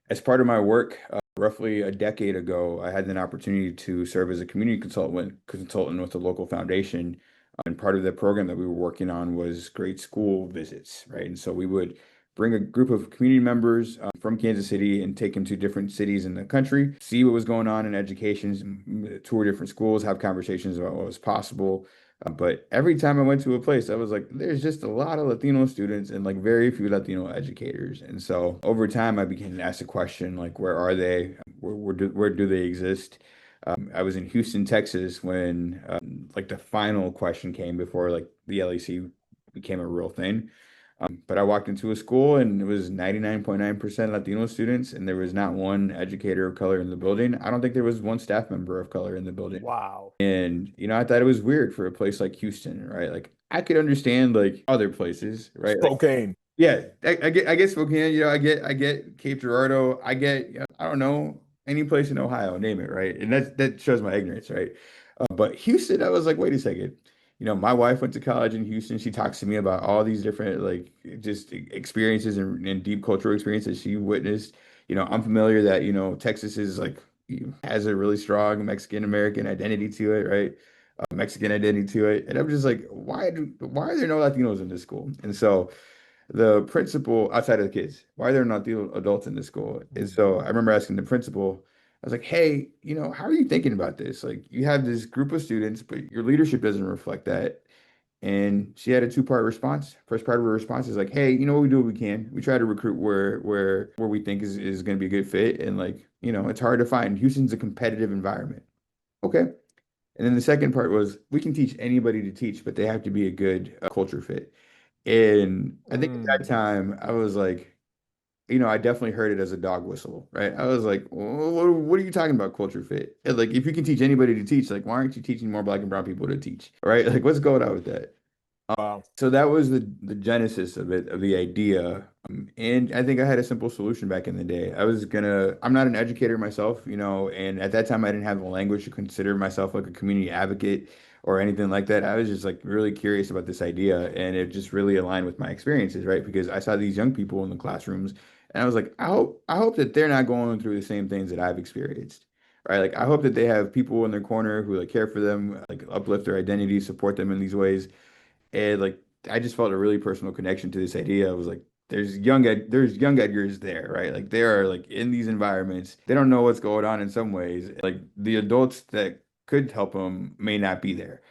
As part of my work, roughly a decade ago, I had an opportunity to serve as a community consultant with a local foundation. And part of the program that we were working on was grade school visits, right? And so we would bring a group of community members from Kansas City and take them to different cities in the country, see what was going on in education, tour different schools, have conversations about what was possible. But every time I went to a place, I was like, there's just a lot of Latino students and like very few Latino educators. And so over time, I began to ask the question, like, where are they? Where do they exist? I was in Houston, Texas when like the final question came before like the LEC became a real thing. But I walked into a school and it was 99.9% Latino students, and there was not one educator of color in the building. I don't think there was one staff member of color in the building. Wow. And, I thought it was weird for a place like Houston, right? Like, I could understand like other places, right? Like, Spokane. yeah, I get Spokane, I get Cape Girardeau, I don't know, any place in Ohio, name it, right? And that shows my ignorance, right? But Houston, I was like, wait a second. My wife went to college in Houston. She talks to me about all these different like just experiences and deep cultural experiences she witnessed. I'm familiar that, Texas is like has a really strong Mexican American identity to it, right? Mexican identity to it. And I'm just like, why are there no Latinos in this school? And so the principal, outside of the kids, why are there not the adults in this school? And so I remember asking the principal, I was like, hey, how are you thinking about this? Like, you have this group of students, but your leadership doesn't reflect that. And she had a two-part response. First part of her response is like, hey, we do what we can. We try to recruit where we think is going to be a good fit. And like, it's hard to find. Houston's a competitive environment. Okay. And then the second part was we can teach anybody to teach, but they have to be a good culture fit. And I think at that Mm. time, I was like, I definitely heard it as a dog whistle, right? I was like, what are you talking about, culture fit? And like, if you can teach anybody to teach, like, why aren't you teaching more black and brown people to teach, right? Like, what's going on with that? Wow. So that was the genesis of it, of the idea. And I think I had a simple solution back in the day. I'm not an educator myself, and at that time I didn't have the language to consider myself like a community advocate or anything like that. I was just like really curious about this idea, and it just really aligned with my experiences, right? Because I saw these young people in the classrooms, and I was like, I hope that they're not going through the same things that I've experienced. Right. Like I hope that they have people in their corner who like care for them, like uplift their identity, support them in these ways. And like I just felt a really personal connection to this idea. I was like, there's young Edgars there, right? Like they are like in these environments. They don't know what's going on in some ways. Like the adults that could help them may not be there.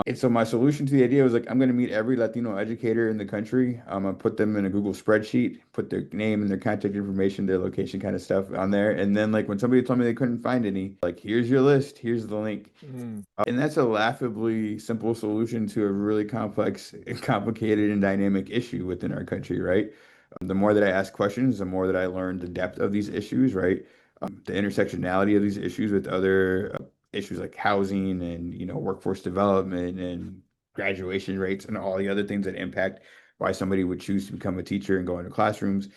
And so my solution to the idea was like, I'm going to meet every Latino educator in the country. I'm going to put them in a Google spreadsheet, put their name and their contact information, their location kind of stuff on there. And then like when somebody told me they couldn't find any, like, here's your list, here's the link. Mm. And that's a laughably simple solution to a really complex, complicated, and dynamic issue within our country, right? The more that I ask questions, the more that I learn the depth of these issues, right? The intersectionality of these issues with other issues like housing and, workforce development and graduation rates and all the other things that impact why somebody would choose to become a teacher and go into classrooms.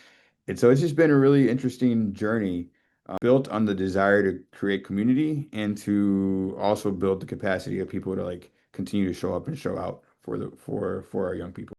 And so it's just been a really interesting journey built on the desire to create community and to also build the capacity of people to like continue to show up and show out for our young people.